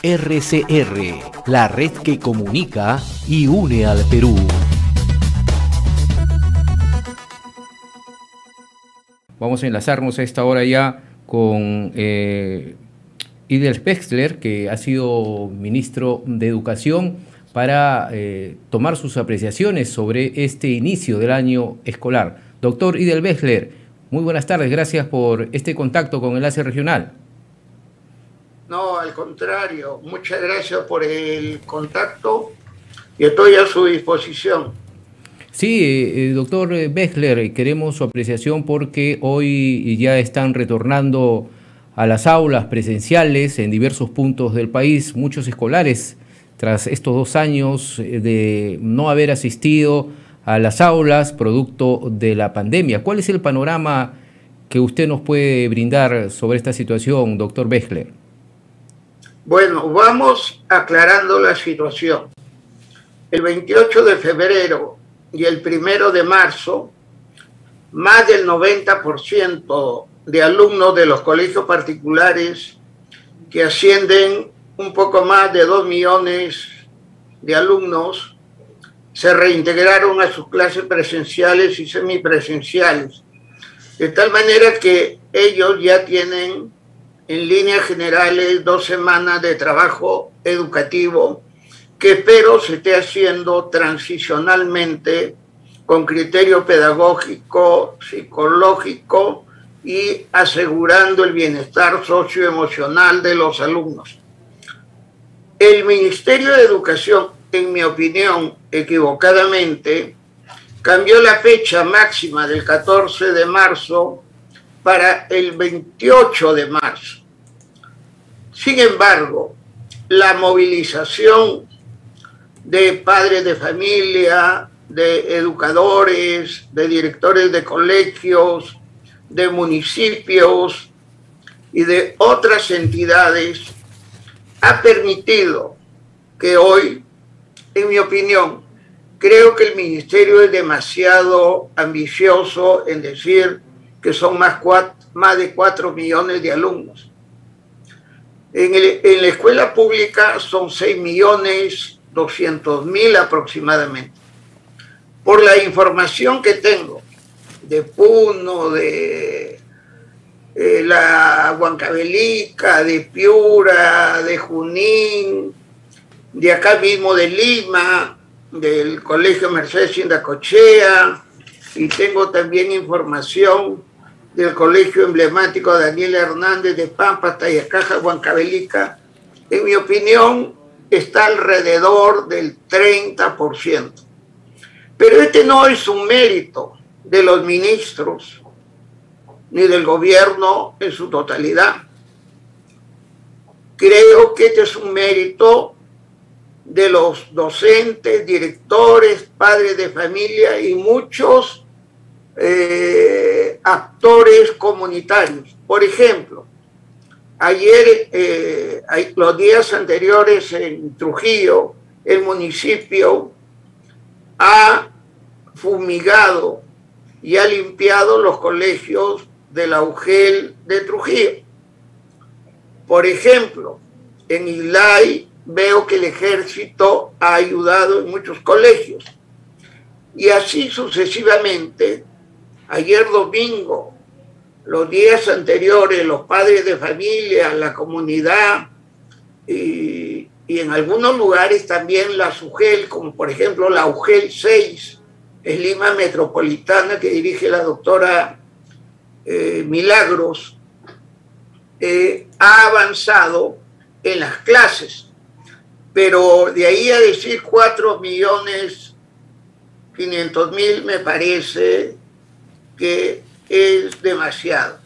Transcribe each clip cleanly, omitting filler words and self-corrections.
RCR, la red que comunica y une al Perú. Vamos a enlazarnos a esta hora ya con Idel Spexler, que ha sido ministro de Educación, para tomar sus apreciaciones sobre este inicio del año escolar. Doctor Idel Spexler, muy buenas tardes, gracias por este contacto con Enlace Regional. No, al contrario, muchas gracias por el contacto y estoy a su disposición. Sí, doctor Spexler, queremos su apreciación porque hoy ya están retornando a las aulas presenciales en diversos puntos del país muchos escolares tras estos 2 años de no haber asistido a las aulas producto de la pandemia. ¿Cuál es el panorama que usted nos puede brindar sobre esta situación, doctor Spexler? Bueno, vamos aclarando la situación. El 28 de febrero y el 1 de marzo, más del 90% de alumnos de los colegios particulares, que ascienden un poco más de 2 millones de alumnos, se reintegraron a sus clases presenciales y semipresenciales, de tal manera que ellos ya tienen en líneas generales 2 semanas de trabajo educativo que espero se esté haciendo transicionalmente con criterio pedagógico, psicológico y asegurando el bienestar socioemocional de los alumnos. El Ministerio de Educación, en mi opinión, equivocadamente, cambió la fecha máxima del 14 de marzo para el 28 de marzo. Sin embargo, la movilización de padres de familia, de educadores, de directores de colegios, de municipios y de otras entidades ha permitido que hoy, en mi opinión, creo que el ministerio es demasiado ambicioso en decir que son más de 4 millones de alumnos. En la escuela pública son 6.200.000 aproximadamente. Por la información que tengo de Puno, de la Huancavelica, de Piura, de Junín, de acá mismo de Lima, del Colegio Mercedes Sindacochea, y tengo también información del Colegio Emblemático Daniel Hernández de Pampa, Tayacaja, Huancavelica. En mi opinión, está alrededor del 30%. Pero este no es un mérito de los ministros ni del gobierno en su totalidad. Creo que este es un mérito de los docentes, directores, padres de familia y muchos actores comunitarios. Por ejemplo, ayer, los días anteriores en Trujillo, el municipio ha fumigado y ha limpiado los colegios de la UGEL de Trujillo. Por ejemplo, en Islay veo que el ejército ha ayudado en muchos colegios. Y así sucesivamente. Ayer domingo, los días anteriores, los padres de familia, la comunidad y en algunos lugares también la UGEL, como por ejemplo la UGEL 6, es Lima Metropolitana, que dirige la doctora Milagros, ha avanzado en las clases. Pero de ahí a decir 4.500.000 me parece que es demasiado.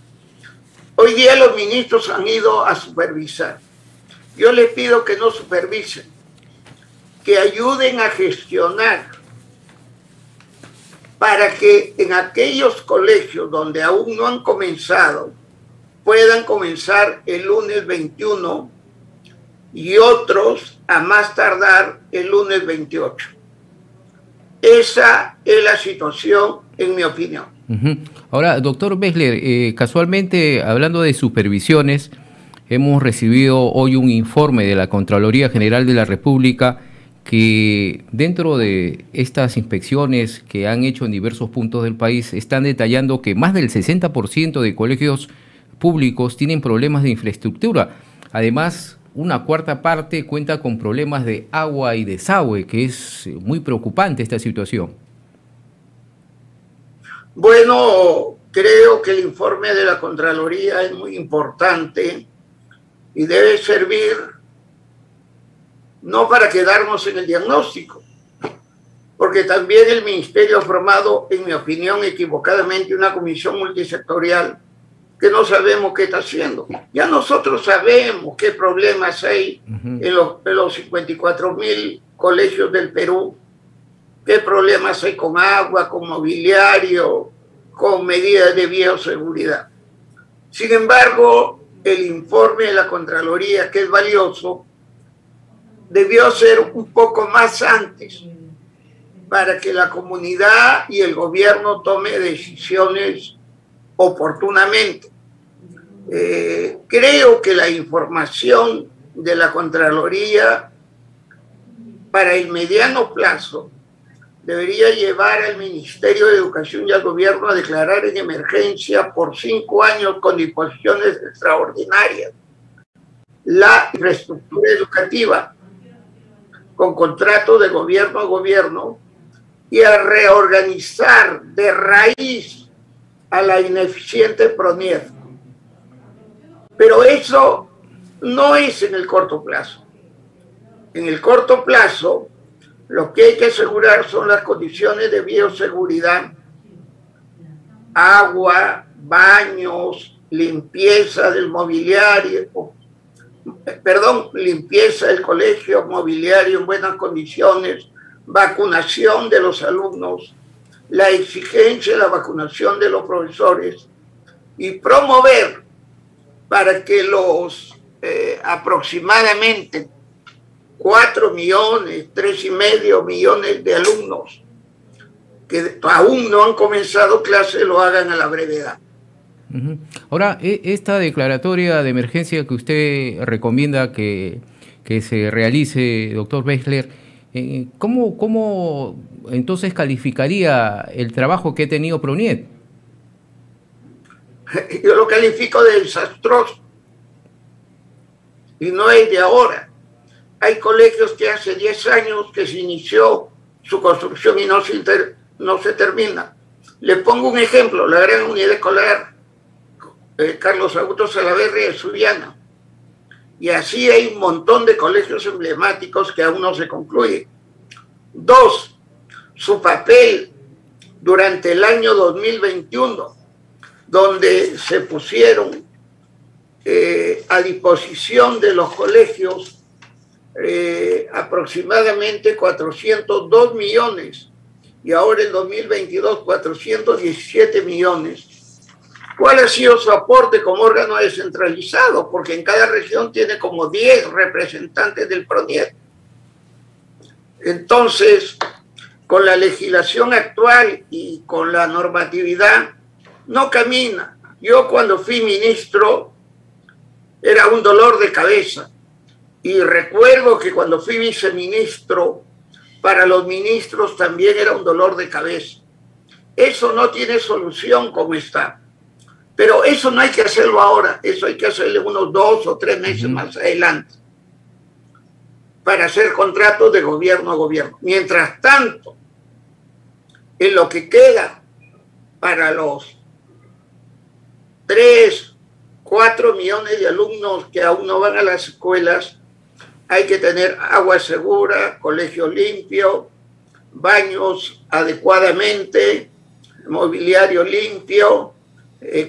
Hoy día los ministros han ido a supervisar. Yo les pido que no supervisen, que ayuden a gestionar para que en aquellos colegios donde aún no han comenzado, puedan comenzar el lunes 21 y otros a más tardar el lunes 28. Esa es la situación, en mi opinión. Ahora, doctor Spexler, casualmente, hablando de supervisiones, hemos recibido hoy un informe de la Contraloría General de la República que dentro de estas inspecciones que han hecho en diversos puntos del país están detallando que más del 60% de colegios públicos tienen problemas de infraestructura. Además, una cuarta parte cuenta con problemas de agua y desagüe, que es muy preocupante esta situación. Bueno, creo que el informe de la Contraloría es muy importante y debe servir no para quedarnos en el diagnóstico, porque también el Ministerio ha formado, en mi opinión, equivocadamente una comisión multisectorial que no sabemos qué está haciendo. Ya nosotros sabemos qué problemas hay en los 54.000 colegios del Perú, qué problemas hay con agua, con mobiliario, con medidas de bioseguridad. Sin embargo, el informe de la Contraloría, que es valioso, debió ser un poco más antes para que la comunidad y el gobierno tome decisiones oportunamente. Creo que la información de la Contraloría para el mediano plazo debería llevar al Ministerio de Educación y al gobierno a declarar en emergencia por 5 años con disposiciones extraordinarias la infraestructura educativa con contrato de gobierno a gobierno y a reorganizar de raíz a la ineficiente PRONIEF. Pero eso no es en el corto plazo. En el corto plazo, lo que hay que asegurar son las condiciones de bioseguridad, agua, baños, limpieza del mobiliario, limpieza del colegio, mobiliario en buenas condiciones, vacunación de los alumnos, la exigencia de la vacunación de los profesores y promover para que los aproximadamente 4 millones, 3,5 millones de alumnos que aún no han comenzado clase lo hagan a la brevedad. Ahora, esta declaratoria de emergencia que usted recomienda que se realice, doctor Bechler, ¿cómo entonces calificaría el trabajo que ha tenido PRONIEF? Yo lo califico de desastroso y no es de ahora. Hay colegios que hace 10 años que se inició su construcción y no se termina. Le pongo un ejemplo, la Gran Unidad Escolar Carlos Augusto Salaverry de Subiana. Y así hay un montón de colegios emblemáticos que aún no se concluyen. 2, su papel durante el año 2021, donde se pusieron a disposición de los colegios aproximadamente 402 millones y ahora en 2022 417 millones. ¿Cuál ha sido su aporte como órgano descentralizado? Porque en cada región tiene como 10 representantes del PRONIEF. Entonces, con la legislación actual y con la normatividad, no camina. Yo cuando fui ministro era un dolor de cabeza. Y recuerdo que cuando fui viceministro, para los ministros también era un dolor de cabeza. Eso no tiene solución como está. Pero eso no hay que hacerlo ahora, eso hay que hacerlo unos 2 o 3 meses más adelante para hacer contratos de gobierno a gobierno. Mientras tanto, en lo que queda para los 3, 4 millones de alumnos que aún no van a las escuelas, hay que tener agua segura, colegio limpio, baños adecuadamente, mobiliario limpio,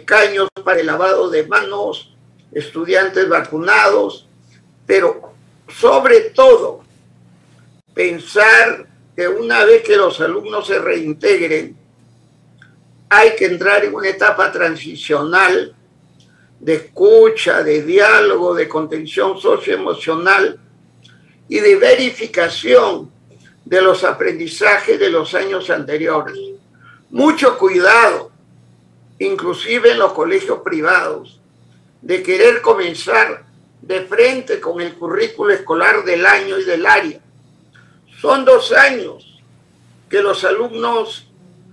caños para el lavado de manos, estudiantes vacunados, pero sobre todo pensar que una vez que los alumnos se reintegren, hay que entrar en una etapa transicional de escucha, de diálogo, de contención socioemocional y de verificación de los aprendizajes de los años anteriores. Mucho cuidado, inclusive en los colegios privados, de querer comenzar de frente con el currículo escolar del año y del área. Son 2 años que los alumnos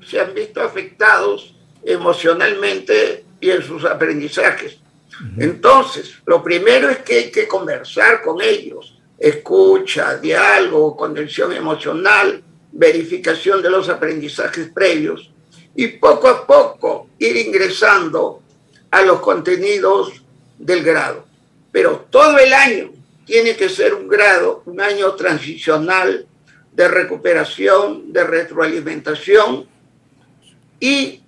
se han visto afectados emocionalmente y en sus aprendizajes. Entonces, lo primero es que hay que conversar con ellos, escucha, diálogo, contención emocional, verificación de los aprendizajes previos y poco a poco ir ingresando a los contenidos del grado. Pero todo el año tiene que ser un grado, un año transicional de recuperación, de retroalimentación y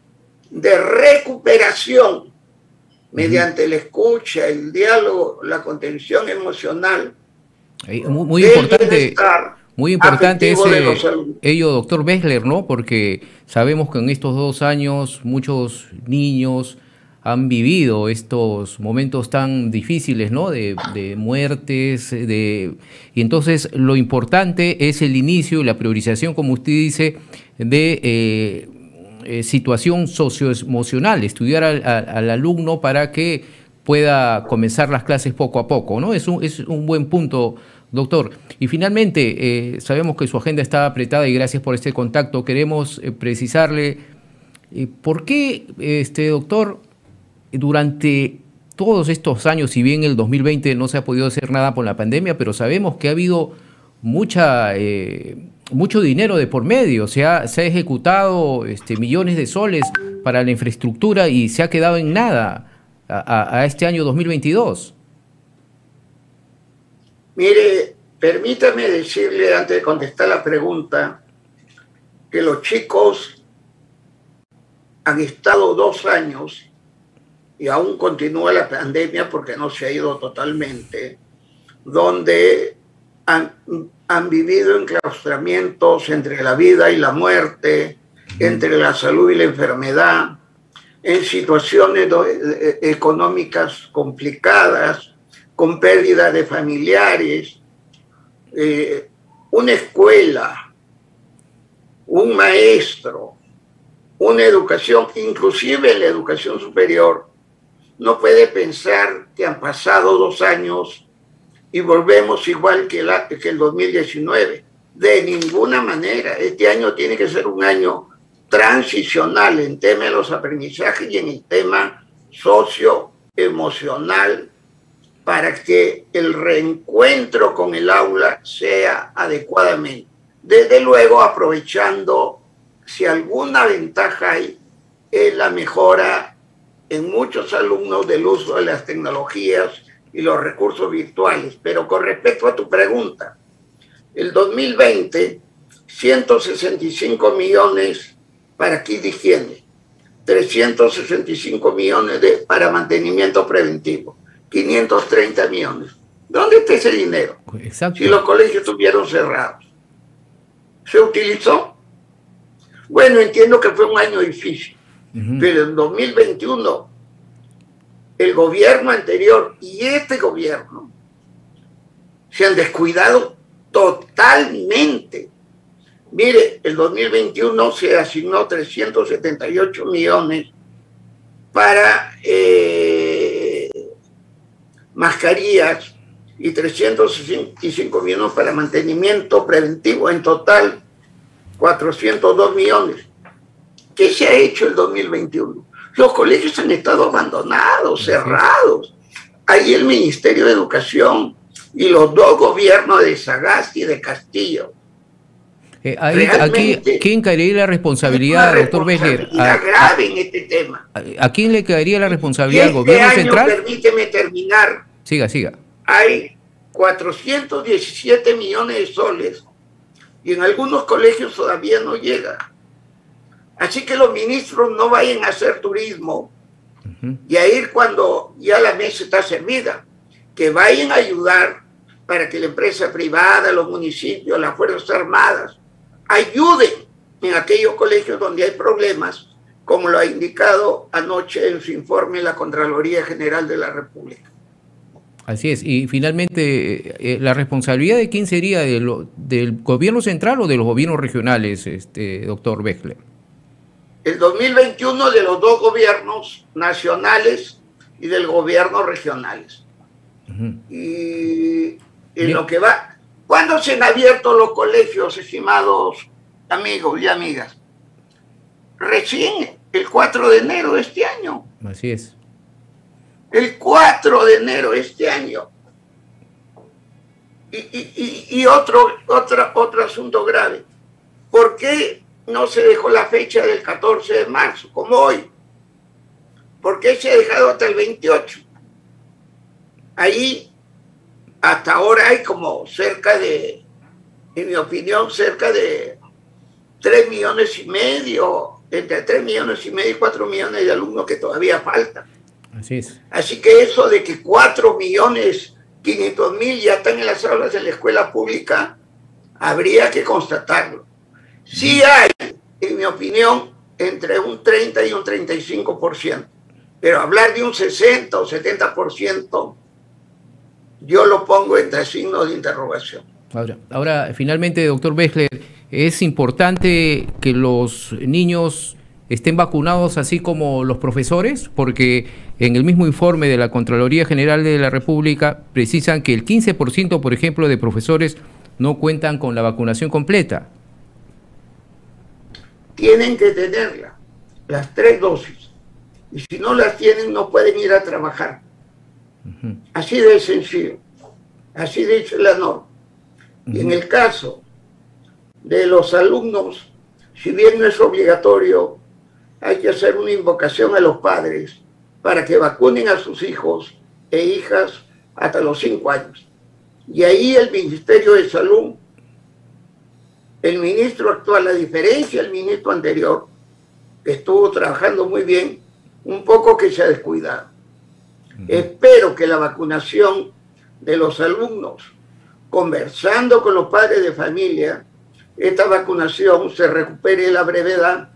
de recuperación mediante la escucha, el diálogo, la contención emocional. Muy importante ello, doctor Bechler, ¿no? Porque sabemos que en estos 2 años muchos niños han vivido estos momentos tan difíciles, ¿no? De muertes, y entonces lo importante es el inicio y la priorización, como usted dice, de situación socioemocional, estudiar al alumno para que pueda comenzar las clases poco a poco, ¿no? Es un buen punto, doctor. Y finalmente, sabemos que su agenda está apretada y gracias por este contacto. Queremos precisarle por qué, doctor, durante todos estos años, si bien el 2020 no se ha podido hacer nada por la pandemia, pero sabemos que ha habido mucho dinero de por medio, se ha ejecutado millones de soles para la infraestructura y se ha quedado en nada a este año 2022. Mire, permítame decirle antes de contestar la pregunta que los chicos han estado 2 años y aún continúa la pandemia porque no se ha ido totalmente, donde han vivido enclaustramientos entre la vida y la muerte, entre la salud y la enfermedad, en situaciones económicas complicadas, con pérdida de familiares. Una escuela, un maestro, una educación, inclusive la educación superior, no puede pensar que han pasado 2 años y volvemos igual que el 2019. De ninguna manera. Este año tiene que ser un año transicional en tema de los aprendizajes y en el tema socioemocional para que el reencuentro con el aula sea adecuadamente. Desde luego aprovechando, si alguna ventaja hay, es la mejora en muchos alumnos del uso de las tecnologías y los recursos virtuales. Pero con respecto a tu pregunta, el 2020, 165 millones para kit de higiene, 365 millones para mantenimiento preventivo, 530 millones. ¿Dónde está ese dinero? Exacto. Si los colegios estuvieron cerrados. ¿Se utilizó? Bueno, entiendo que fue un año difícil, pero en 2021 el gobierno anterior y este gobierno se han descuidado totalmente. Mire, el 2021 se asignó 378 millones para mascarillas y 365 millones para mantenimiento preventivo. En total, 402 millones. ¿Qué se ha hecho el 2021? Los colegios han estado abandonados, cerrados. Ahí el Ministerio de Educación y los 2 gobiernos de Sagasti y de Castillo. Aquí, ¿quién caería la responsabilidad, doctor Bechler? Grave en este tema. ¿A quién le caería la responsabilidad? ¿Al gobierno central? Permíteme terminar. Siga. Hay 417 millones de soles y en algunos colegios todavía no llega. Así que los ministros no vayan a hacer turismo y a ir cuando ya la mesa está servida, que vayan a ayudar para que la empresa privada, los municipios, las Fuerzas Armadas, ayuden en aquellos colegios donde hay problemas, como lo ha indicado anoche en su informe la Contraloría General de la República. Así es. Y finalmente, ¿la responsabilidad de quién sería? ¿Del gobierno central o de los gobiernos regionales, doctor Bechler? El 2021 de los 2 gobiernos nacionales y del gobierno regionales. Y en lo que va... ¿Cuándo se han abierto los colegios, estimados amigos y amigas? Recién, el 4 de enero de este año. Así es. El 4 de enero de este año. Y otro asunto grave. ¿Por qué no se dejó la fecha del 14 de marzo, como hoy? ¿Por qué se ha dejado hasta el 28? Ahí, hasta ahora hay como cerca de, en mi opinión, cerca de 3,5 millones, entre 3,5 millones y 4 millones de alumnos que todavía faltan. Así es. Así que eso de que 4,500,000 ya están en las aulas de la escuela pública, habría que constatarlo. Sí hay, en mi opinión, entre un 30 y un 35%, pero hablar de un 60 o 70%, yo lo pongo entre signos de interrogación. Ahora, finalmente, doctor Bechtler, es importante que los niños estén vacunados así como los profesores, porque en el mismo informe de la Contraloría General de la República precisan que el 15%, por ejemplo, de profesores no cuentan con la vacunación completa. Tienen que tenerla, las 3 dosis, y si no las tienen no pueden ir a trabajar. Así de sencillo, así dice la norma. Y en el caso de los alumnos, si bien no es obligatorio, hay que hacer una invocación a los padres para que vacunen a sus hijos e hijas hasta los 5 años. Y ahí el Ministerio de Salud, el ministro actual, a diferencia del ministro anterior, que estuvo trabajando muy bien, un poco que se ha descuidado. Espero que la vacunación de los alumnos, conversando con los padres de familia, esta vacunación se recupere a la brevedad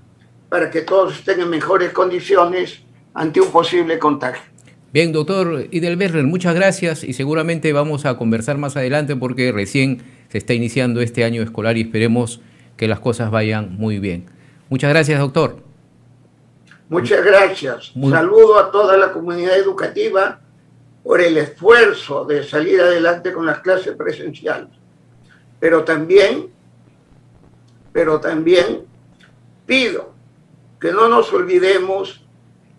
para que todos estén en mejores condiciones ante un posible contagio. Bien, doctor Idel Bechtler, muchas gracias y seguramente vamos a conversar más adelante porque recién se está iniciando este año escolar y esperemos que las cosas vayan muy bien. Muchas gracias, doctor. Muchas gracias. Saludo a toda la comunidad educativa por el esfuerzo de salir adelante con las clases presenciales. Pero también pido que no nos olvidemos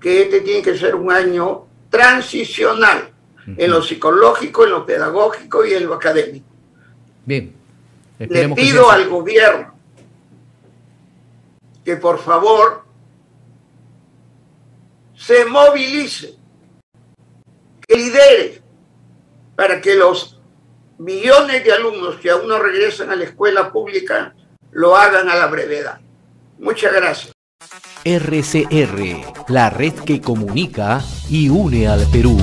que este tiene que ser un año transicional en lo psicológico, en lo pedagógico y en lo académico. Bien. Le pido al gobierno que por favor se movilice, que lidere para que los millones de alumnos que aún no regresan a la escuela pública lo hagan a la brevedad. Muchas gracias. RCR, la red que comunica y une al Perú.